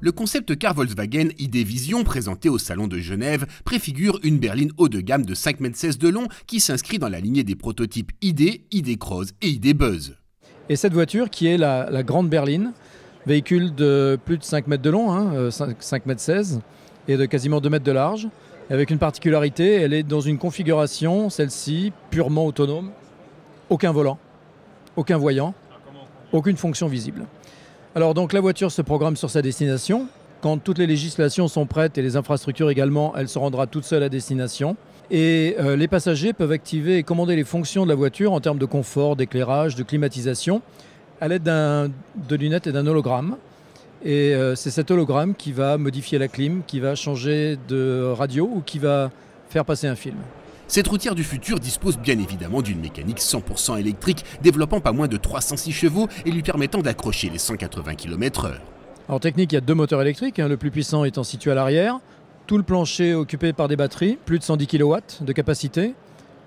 Le concept car Volkswagen ID.Vision, présenté au Salon de Genève, préfigure une berline haut de gamme de 5,16 m de long qui s'inscrit dans la lignée des prototypes ID, ID.Cross et ID.Buzz. Et cette voiture qui est la grande berline, véhicule de plus de 5 mètres de long, 5,16 m, et de quasiment 2 mètres de large, avec une particularité, elle est dans une configuration, celle-ci, purement autonome, aucun volant, aucun voyant, aucune fonction visible. Alors donc la voiture se programme sur sa destination. Quand toutes les législations sont prêtes et les infrastructures également, elle se rendra toute seule à destination. Et les passagers peuvent activer et commander les fonctions de la voiture en termes de confort, d'éclairage, de climatisation, à l'aide de lunettes et d'un hologramme. Et c'est cet hologramme qui va modifier la clim, qui va changer de radio ou qui va faire passer un film. Cette routière du futur dispose bien évidemment d'une mécanique 100% électrique, développant pas moins de 306 chevaux et lui permettant d'accrocher les 180 km/h. En technique, il y a 2 moteurs électriques, le plus puissant étant situé à l'arrière. Tout le plancher occupé par des batteries, plus de 110 kW de capacité,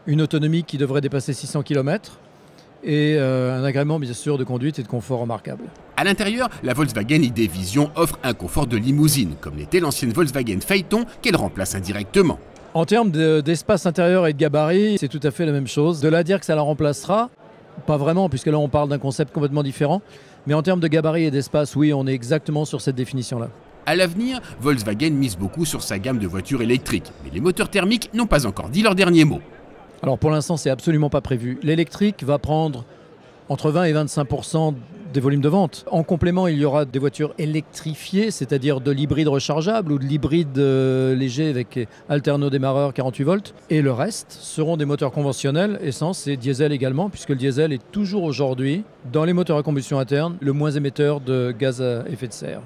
une autonomie qui devrait dépasser 600 km et un agrément bien sûr de conduite et de confort remarquable. À l'intérieur, la Volkswagen ID.Vision offre un confort de limousine, comme l'était l'ancienne Volkswagen Phaeton qu'elle remplace indirectement. En termes d'espace intérieur et de gabarit, c'est tout à fait la même chose. De là à dire que ça la remplacera, pas vraiment, puisque là on parle d'un concept complètement différent. Mais en termes de gabarit et d'espace, oui, on est exactement sur cette définition-là. À l'avenir, Volkswagen mise beaucoup sur sa gamme de voitures électriques. Mais les moteurs thermiques n'ont pas encore dit leur dernier mot. Alors pour l'instant, c'est absolument pas prévu. L'électrique va prendre entre 20 et 25% des volumes de vente. En complément, il y aura des voitures électrifiées, c'est-à-dire de l'hybride rechargeable ou de l'hybride léger avec alterno-démarreur 48 volts. Et le reste seront des moteurs conventionnels, essence et diesel également, puisque le diesel est toujours aujourd'hui, dans les moteurs à combustion interne, le moins émetteur de gaz à effet de serre.